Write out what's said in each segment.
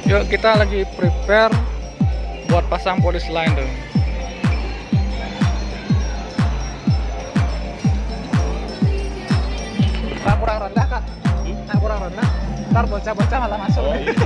Yuk, kita lagi prepare buat pasang polis line tuh. Nah, kurang rendah kak. Nah, kurang rendah. Ntar bocah-bocah malah masuk. Oh, iya.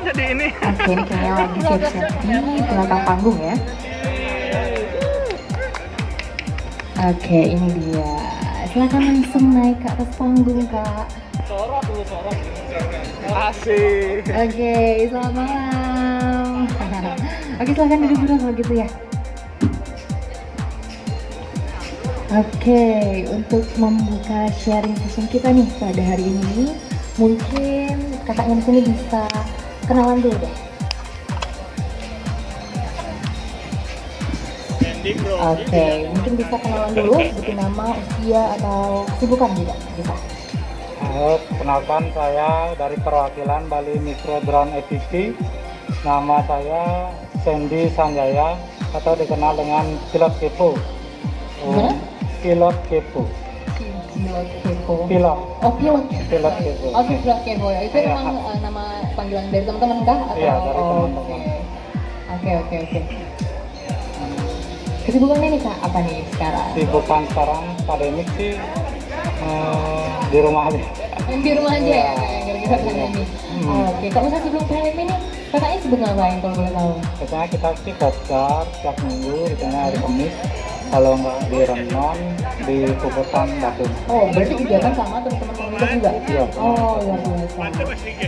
Jadi ini Oke, ini kayaknya lagi siap-siap di belakang panggung ya. Oke, ini dia. Silakan langsung naik ke atas panggung, Kak. Sorot dulu, sorot. Asik. Oke, selamat malam. Oke, silakan duduk dulu kalau gitu ya. Oke, untuk membuka sharing session kita nih pada hari ini, mungkin kakaknya di sini bisa kenalan dulu deh. Oke, mungkin bisa kenalan dulu, sebutin nama, usia, atau kesibukan juga bisa. Halo, kenalkan saya dari perwakilan Bali Micro Drone EPP. Nama saya Sandy Sanjaya atau dikenal dengan Pilot Kepo. Gimana? Pilot Kepo. Pilot Kepo. Pilot. Oh, pilot. Pilot Kepo. Oh, Pilot Kepo ya. Itu Iya. memang nama panggilan dari teman-teman kah? Atau? Iya, dari Oh, teman-teman. Oke. Kesibukannya nih Kak, apa nih sekarang? Sibukan sekarang pandemik sih di rumah aja. Di rumah aja Iya. ya, gara-gara pandemi. Hmm. Oke, kalau misalnya sebelum pandemi nih, kakaknya sibuk ngapain kalau boleh tahu? Biasanya kita sih kopdar setiap minggu, biasanya hari Kamis. Kalau nggak di Renon, di Kubutan Badung. Oh, berarti kegiatan sama teman-teman komunitas juga? Iya. Oh, luar biasa.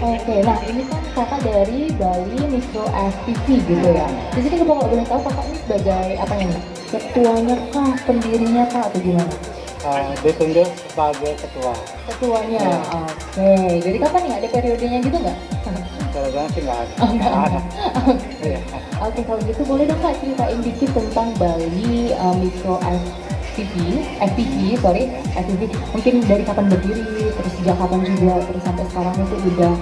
Oke, nah ini kan kakak dari Bali Micro FPV gitu ya. Di sini kalau nggak boleh tahu kakak ini sebagai apa nih? Ketuanya kah, pendirinya kah, atau gimana? Ditunjuk sebagai ketua. Ketuanya, Iya. oke. Jadi kapan nih? Ada periodenya gitu nggak? Sekarang sih nggak ada. Oh, nggak ada. Oke. Iya. Oke, kalau gitu boleh dong Kak ceritain dikit tentang Bali Micro FPV, FPV. Mungkin dari kapan berdiri, terus sejak kapan juga, terus sampai sekarang itu udah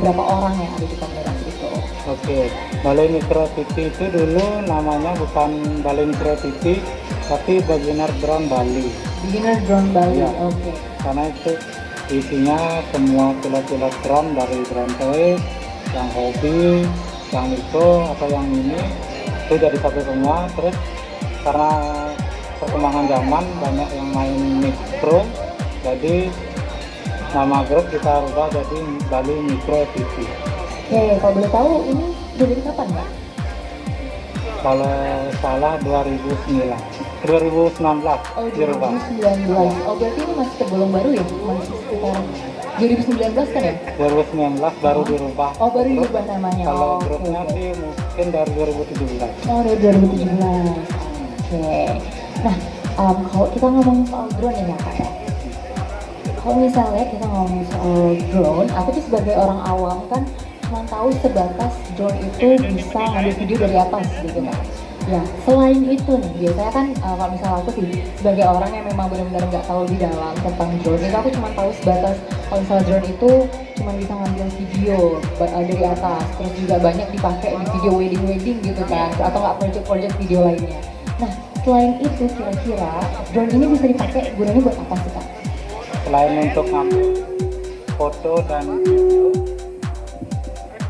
berapa orang yang ada di komunitas itu? Oke, Bali Micro TV itu dulu namanya bukan Bali Micro TV, tapi Beginner Drone Bali. Beginner Drone Bali, Iya. oke. Karena itu isinya semua pilot-pilot drone dari drone toy, yang hobi, yang mikro atau yang mini itu jadi satu semua. Terus karena perkembangan zaman banyak yang main mikro, jadi nama grup kita rubah jadi Bali Micro TV. Oke, kalau boleh tahu ini udah dari kapan Kak? Kalau salah 2019 Oh, dirubah. 2019. Oh, berarti ini masih tergolong baru ya? Masih sekitar 2019 kan ya? 2019 baru dirubah. Oh, baru dirubah namanya. Kalau Oh, grupnya oke. sih mungkin dari 2017. Oh, dari 2017. Oke. Nah, kalau kita ngomong soal drone ini ya Kak ya. Kalau misalnya kita ngomong soal drone, aku tuh sebagai orang awam kan cuma tahu sebatas drone itu bisa ngambil video dari atas gitu kan. Ya, selain itu nih, biasanya kan kalau misalnya aku sih sebagai orang yang memang benar-benar nggak tahu di dalam tentang drone, itu aku cuma tahu sebatas kalau misalnya drone itu cuma bisa ngambil video dari atas, terus juga banyak dipakai di video wedding-wedding gitu kan, atau nggak project-project video lainnya. Nah, selain itu kira-kira drone ini bisa dipakai gunanya buat apa sih Kak? Selain untuk ngambil foto dan video,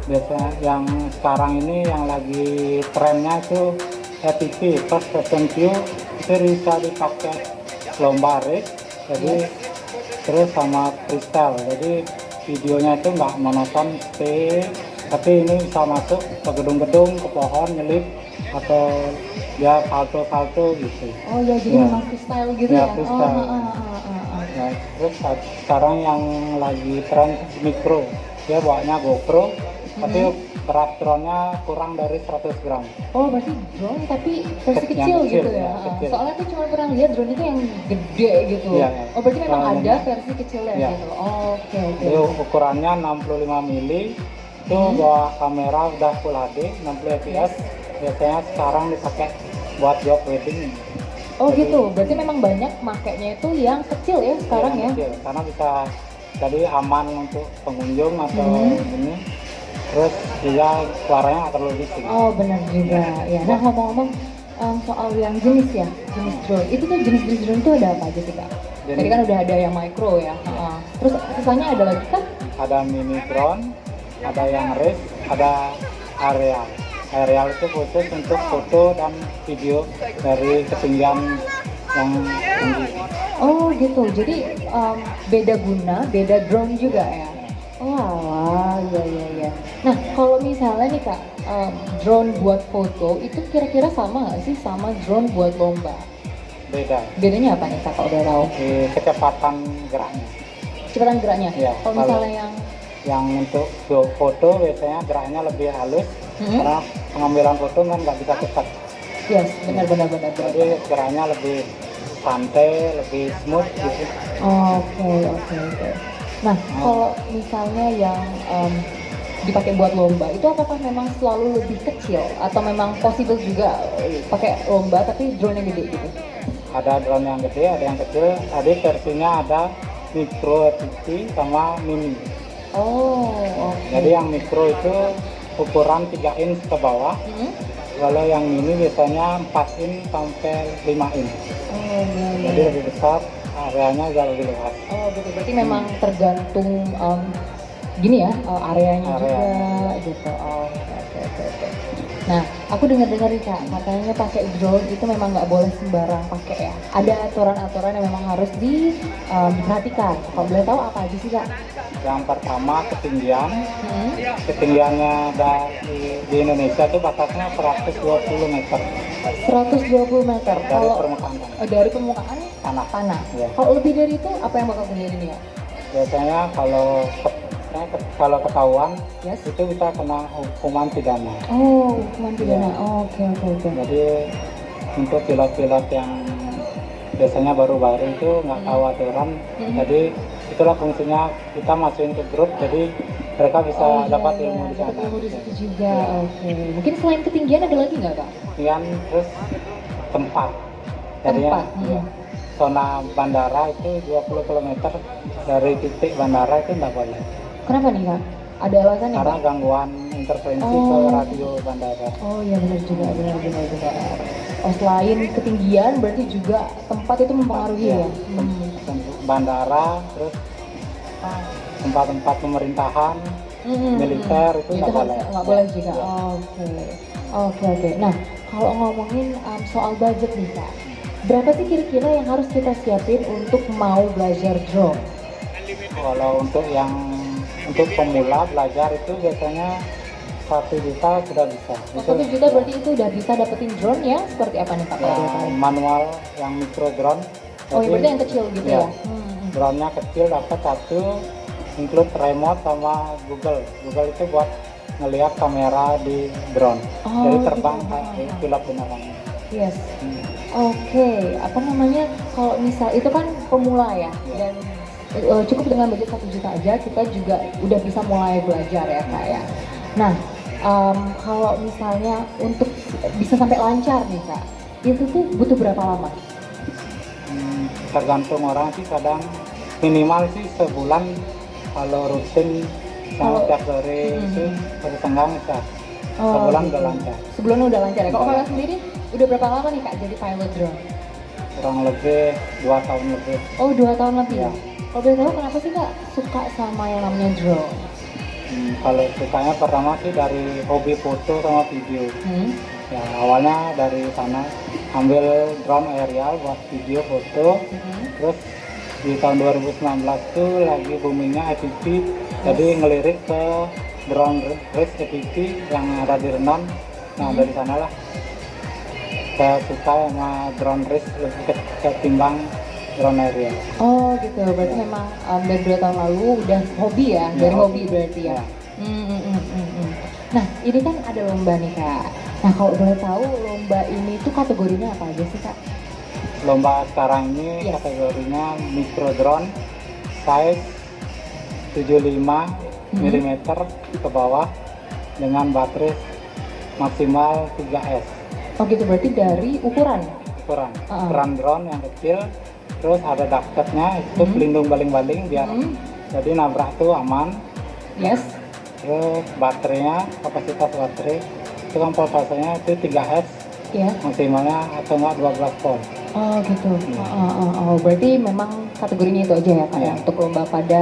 biasanya yang sekarang ini yang lagi trennya itu FPV, first person view, itu bisa dipakai lomba race, jadi terus sama freestyle, jadi videonya itu nggak monoton stay, tapi ini bisa masuk ke gedung-gedung, ke pohon, nyelip, atau ya salto-salto gitu. Oh ya, jadi Ya. memang freestyle gitu Ya, ya? freestyle. Ya, terus sekarang yang lagi tren mikro, dia bawanya GoPro, tapi berat drone-nya kurang dari 100 gram. Oh, berarti drone tapi versi Yang kecil kecil, gitu ya? ya, kecil. Soalnya tuh cuma pernah lihat drone itu yang gede gitu. Iya. Oh, berarti memang Kalau ada versi kecilnya iya. gitu. Oh, oke. Itu ukurannya 65 mili, itu bawa kamera udah Full HD, 60 fps. Biasanya sekarang dipakai buat job wedding. Oh gitu, berarti memang banyak makainya itu yang kecil ya sekarang ya? Kecil, karena bisa jadi aman untuk pengunjung atau ini. Terus juga suaranya nggak terlalu bising. Oh benar juga ya. Nah ngomong-ngomong soal yang jenis ya, jenis drone. Itu tuh jenis-jenis drone itu ada apa aja sih Kak? Jenis- Tadi kan udah ada yang micro ya. Terus sisanya ada lagi kah? Ada mini drone, ada yang race, ada aerial. Aerial itu khusus untuk foto dan video dari ketinggian yang tinggi. Oh gitu, jadi beda guna, beda drone juga ya? Oh alah, iya. Nah kalau misalnya nih Kak, drone buat foto itu kira-kira sama nggak sih sama drone buat lomba? Beda Bedanya apa nih Kak kalau udah tahu? di kecepatan geraknya. Kecepatan geraknya? Iya, Kalau misalnya yang untuk foto biasanya geraknya lebih halus, karena pengambilan foto kan nggak bisa cepat, yes, benar. jadi geraknya lebih santai, lebih smooth gitu. Oke. Nah, kalau misalnya yang dipakai buat lomba, itu apakah memang selalu lebih kecil atau memang possible juga pakai lomba tapi drone yang gede gitu? Ada drone yang gede, ada yang kecil. Tadi versinya ada micro FPV sama mini. Oh, oke. Jadi yang mikro itu ukuran 3 inch ke bawah, kalau yang mini biasanya 4 inch sampai 5 inch. Oh, iya. Jadi lebih besar, areanya juga lebih luas. Oh, gitu. Berarti memang tergantung gini ya, areanya Area. juga gitu. Oh, oke. Nah, aku dengar-dengar nih Kak, katanya pakai drone itu memang nggak boleh sembarang pakai ya. Ada aturan-aturan yang memang harus diperhatikan. Kalau boleh tahu apa aja sih Kak? Yang pertama ketinggian, ketinggiannya di Indonesia itu batasnya 120 meter 120 meter. dari Kalau permukaan tanah. dari permukaan Tanah. Ya. Kalau lebih dari itu apa yang bakal terjadi ya? Biasanya kalau ketahuan Yes. itu bisa kena hukuman pidana. Oh, hukuman pidana. Oke. Jadi untuk pilot-pilot yang biasanya baru-baru itu nggak tahu aturan, jadi itulah fungsinya kita masukin ke grup, jadi mereka bisa dapat ilmu di sana. Dapat ilmu di situ juga. Oke. Mungkin selain ketinggian ada lagi nggak Kak? Kemudian terus tempat. Tempat. Ya, zona bandara itu 20 km dari titik bandara itu nggak boleh. Kenapa nih Kak? Ada alasannya Karena Kak? gangguan interferensi ke Oh. radio bandara. Oh iya benar juga. Oh selain ketinggian berarti juga tempat itu mempengaruhi ya? Bandara, terus tempat-tempat pemerintahan, militer itu nggak boleh. Nggak boleh juga. Oke. Nah kalau ngomongin soal budget nih Kak, berapa sih kira-kira yang harus kita siapin untuk mau belajar drone? Kalau untuk pemula belajar itu biasanya 1 juta sudah bisa. Oh, 1 juta berarti itu udah bisa dapetin drone ya? Seperti apa nih Kak? Kalau boleh tahu? yang manual, yang micro drone. Oh Jadi, berarti yang kecil gitu ya? Drone-nya kecil, dapat 1, include remote sama Google. Google itu buat ngelihat kamera di drone. Oh, Jadi gitu. terbang kayak pilot beneran. Yes. Oke, apa namanya? Kalau misal itu kan pemula ya, dan cukup dengan budget 1 juta aja kita juga udah bisa mulai belajar ya kak ya. Nah, kalau misalnya untuk bisa sampai lancar nih kak, itu tuh butuh berapa lama? Tergantung orang sih, kadang minimal sih sebulan kalau rutin sama Kalau- tiap sore itu 1,5 bisa. Oh, Sebulan gitu. udah lancar. Sebulan udah lancar ya. Kalau Udah. kakak sendiri udah berapa lama nih kak jadi pilot drone? Kurang lebih 2 tahun lebih. Oh 2 tahun lebih. Ya. Kalau boleh tahu kenapa sih kak suka sama yang namanya drone? Kalau sukanya pertama sih dari hobi foto sama video. Ya awalnya dari sana ambil drone aerial buat video foto. Terus di tahun 2019 tuh lagi boomingnya FPV, jadi ngelirik ke drone race FPV yang ada di Renon. Nah dari sanalah saya suka sama drone race lebih ketimbang drone aerial. Oh gitu, berarti memang dari 2 tahun lalu udah hobi ya, Ya, dari hobi berarti ya. Ya. Nah ini kan ada lomba nih kak. Nah kalau boleh tahu lomba ini tuh kategorinya apa aja sih kak? Lomba sekarang ini Yes. kategorinya micro drone size 75 mm ke bawah dengan baterai maksimal 3S. Oh gitu, berarti dari ukuran. Ukuran Uh-uh. ukuran drone yang kecil, terus ada daktnya itu pelindung baling-baling biar jadi nabrak tuh aman. Yes. Terus baterainya, kapasitas baterai itu kan voltasenya itu 3S Ya. maksimalnya atau enggak 12 volt. Oh gitu. Oh, berarti memang kategorinya itu aja ya kak ya, Ya. untuk lomba pada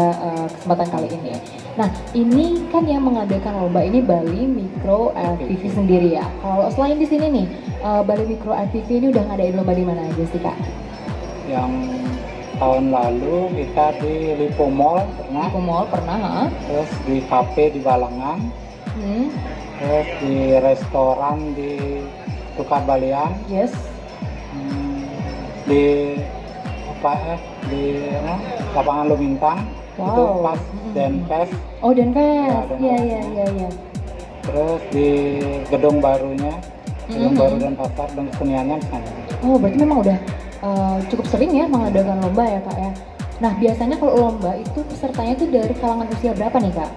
kesempatan kali ini. Nah ini kan yang mengadakan lomba ini Bali Micro FPV sendiri ya. Kalau selain di sini nih, Bali Micro FPV ini udah ngadain lomba di mana aja sih kak? Yang tahun lalu kita di Lipo Mall pernah, Di Mall pernah, ha? terus di kafe di Balangan, terus di restoran di Tukar Balian, Yes. di di lapangan Lumintang. Itu Wow. pas Denfest. Oh Denfest, Ya, iya Denfest. iya. Terus di gedung barunya, gedung Mhm. baru dan pasar dan keseniannya di sana. Oh berarti memang udah cukup sering ya mengadakan lomba ya kak ya. Nah biasanya kalau lomba itu pesertanya tuh dari kalangan usia berapa nih kak?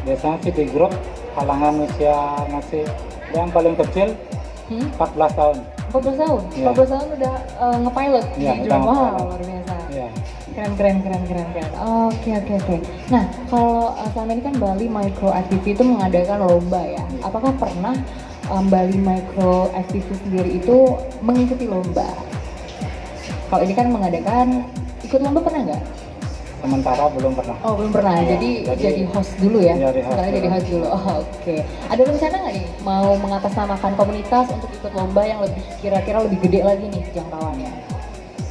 Biasanya sih di grup kalangan usia masih yang paling kecil 14 tahun. 14 tahun? Iya. 14 tahun udah ngepilot Iya, di udah drone. Wow, ngepilot. luar biasa. Ya. Keren. Oke. Nah, kalau selama ini kan Bali Micro FPV itu mengadakan lomba ya. Apakah pernah Bali Micro FPV sendiri itu mengikuti lomba? Kalau ini kan mengadakan, ikut lomba pernah nggak? Sementara belum pernah. Oh belum pernah, Iya, jadi host dulu ya? Jadi host Sekarang jadi dulu. host dulu, oh, oke. Ada rencana nggak nih mau mengatasnamakan komunitas untuk ikut lomba yang lebih kira-kira lebih gede lagi nih jangkauannya?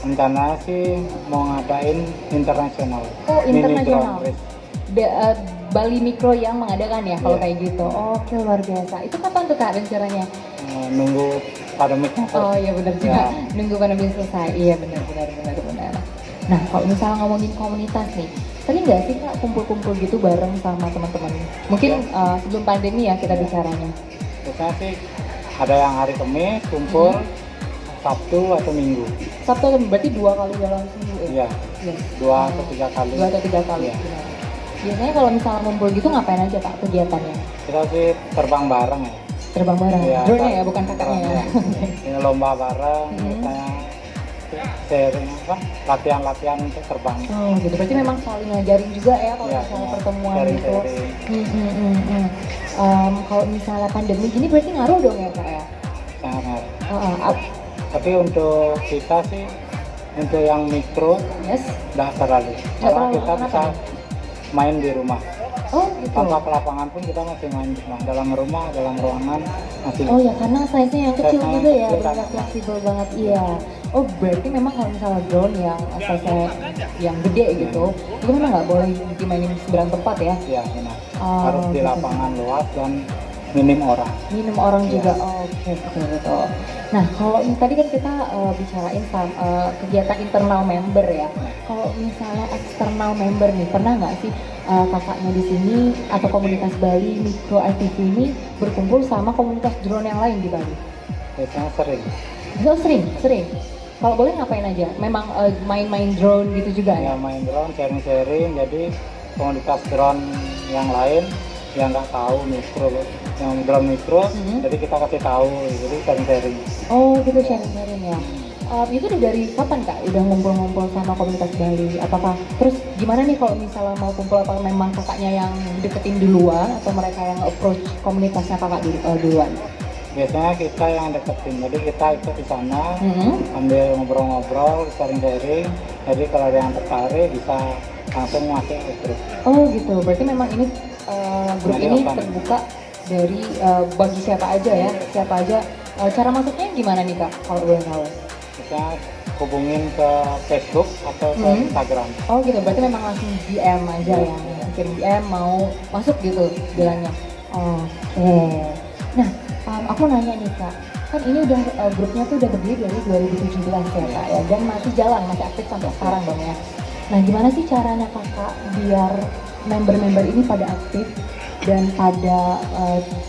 Rencana sih mau ngadain internasional. Oh Mini internasional. drone race. Bali Micro yang mengadakan ya kalau Iya. kayak gitu. Oke luar biasa. Itu kapan tuh kak rencananya? Nunggu pandemiknya. Oh iya benar juga. Ya. Nunggu pandemi selesai. Iya benar. Nah kalau misalnya ngomongin komunitas nih, sering nggak sih kak kumpul-kumpul gitu bareng sama teman-teman? Mungkin sebelum pandemi ya kita bicaranya. Biasanya sih ada yang hari Kamis kumpul, Sabtu atau Minggu. Sabtu kan berarti 2 kali dalam seminggu ya? Iya, Iya. 2 atau 3 kali. 2 atau 3 kali. Iya. Benar. Biasanya kalau misalnya ngumpul gitu ngapain aja kak kegiatannya? Kita sih terbang bareng ya. Terbang bareng? Iya, Drone-nya ya bukan kakaknya ya? terbang. Ini lomba bareng, misalnya sharing latihan untuk terbang. Oh gitu, berarti memang saling ngajarin juga ya kalau Iya, misalnya iya. pertemuan gitu. Sharing-sharing. Kalau misalnya pandemi gini berarti ngaruh dong ya kak ya? Sangat. Ap- Tapi untuk kita sih, untuk yang mikro yes? nggak terlalu. Nggak Karena terlalu, kita kenapa bisa nih? main di rumah. Oh gitu. Tanpa ke lapangan pun kita masih main di rumah. Dalam rumah, dalam ruangan masih. Oh ya karena size-nya yang kecil Size-nya juga ya, kecil benar kan. fleksibel banget iya. Oh berarti memang kalau misalnya drone yang size-nya yang gede gitu, itu memang nggak boleh dimainin di sembarang tempat ya? Ya, benar. Oh, Harus di gitu. lapangan luas dan minim orang. Minum orang Iya. juga, oh, oke betul. Nah kalau tadi kan kita bicarain kegiatan internal member ya. Kalau misalnya eksternal member nih, pernah nggak sih kakaknya di sini atau komunitas Bali Micro FPV ini berkumpul sama komunitas drone yang lain di Bali? Biasanya sering. Oh, sering. Kalau boleh ngapain aja? Memang main-main drone gitu juga Ya ya? main drone, sharing-sharing. Jadi komunitas drone yang lain yang nggak tahu mikro, yang drone mikro, jadi kita kasih tahu. Jadi sharing-sharing. Oh gitu, sharing-sharing ya. Itu udah dari kapan Kak? Udah ngumpul-ngumpul sama komunitas Bali? Apakah terus gimana nih kalau misalnya mau kumpul, apakah memang kakaknya yang deketin duluan atau mereka yang approach komunitasnya kakak duluan? Biasanya kita yang deketin, jadi kita ikut di sana, Mhm. ambil ngobrol-ngobrol, sharing-sharing. Jadi kalau ada yang tertarik bisa langsung masuk ke grup. Oh gitu, berarti memang ini grup Dari ini open. terbuka dari bagi siapa aja ya, siapa aja. Cara masuknya gimana nih Kak, kalau boleh tahu? Kita hubungin ke Facebook atau ke Instagram. Oh gitu, berarti memang langsung DM aja ya, kirim DM mau masuk gitu bilangnya. Oke. Nah, aku nanya nih Kak, kan ini udah grupnya tuh udah berdiri dari 2017 ya Kak ya, dan masih jalan, masih aktif sampai sekarang dong ya. Nah, gimana sih caranya Kakak biar member-member ini pada aktif dan pada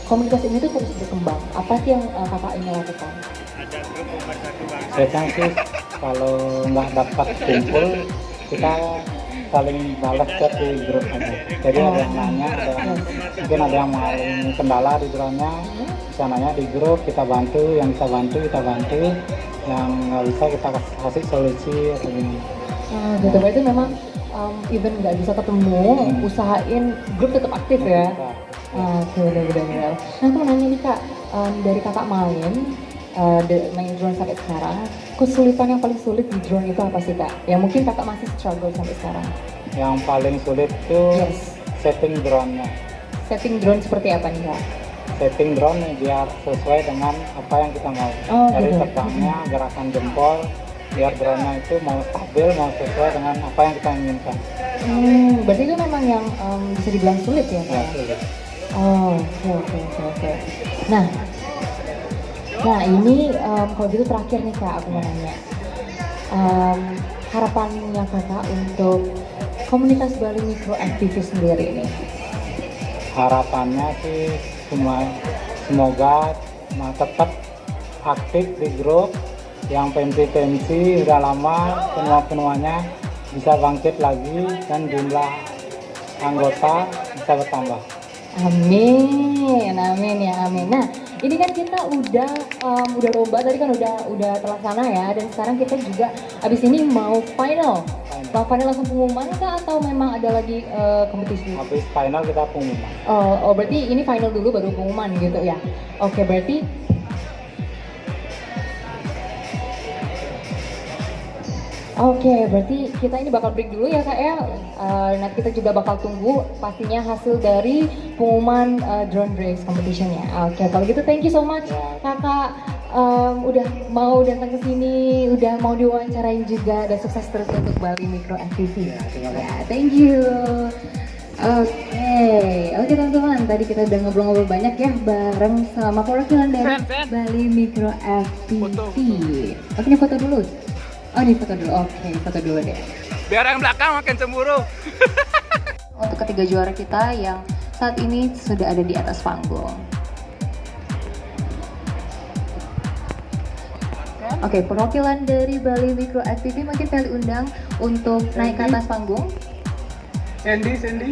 komunitas ini tuh terus berkembang? Apa sih yang Kakak ingin lakukan? Biasanya sih kalau nggak dapat kumpul, kita saling balas chat di grup aja. Jadi ada yang nanya, mungkin ada yang mengalami kendala di grupnya, bisa nanya di grup, kita bantu, yang bisa bantu kita bantu, yang nggak bisa kita kasih solusi atau gimana. Gitu, berarti memang even nggak bisa ketemu, usahain grup tetap aktif ya. Oke, benar-benar. Nah, aku mau nanya nih Kak, dari Kakak main drone sampai sekarang, kesulitan yang paling sulit di drone itu apa sih Kak? Ya mungkin Kakak masih struggle sampai sekarang. Yang paling sulit itu Yes. setting drone-nya. Setting drone seperti apa nih Kak? Setting drone biar sesuai dengan apa yang kita mau. Oh, Dari gitu. terbangnya, gerakan jempol, biar drone-nya itu mau stabil, mau sesuai dengan apa yang kita inginkan. Berarti itu memang yang bisa dibilang sulit ya Kak? Ya, sulit. Oh, oke. Nah ini kalau gitu terakhir nih Kak, aku mau nanya. Harapannya Kakak untuk komunitas Bali Micro Activist sendiri nih? Harapannya sih semoga tetap aktif di grup, yang pensi udah lama penuanya bisa bangkit lagi dan jumlah anggota bisa bertambah. Amin ya amin. Nah ini kan kita udah lomba tadi kan udah terlaksana ya, dan sekarang kita juga abis ini mau final. Mau final langsung pengumuman kah atau memang ada lagi kompetisi? Habis final kita pengumuman. Oh, berarti ini final dulu baru pengumuman gitu ya. Oke, berarti kita ini bakal break dulu ya Kak ya. Nanti kita juga bakal tunggu pastinya hasil dari pengumuman drone race competition-nya. Oke, kalau gitu thank you so much Kakak udah mau datang ke sini, udah mau diwawancarain juga, dan sukses terus untuk Bali Micro Activity. Ya, thank you. Oke teman-teman, tadi kita udah ngobrol-ngobrol banyak ya bareng sama perwakilan dari Bali Micro Activity. Oke, ini foto dulu. Oh, ini foto dulu. Oke, foto dulu deh. Biar yang belakang makin cemburu. Untuk ketiga juara kita yang saat ini sudah ada di atas panggung. Oke, perwakilan dari Bali Micro Activity mungkin kali undang untuk naik ke atas panggung. Sandy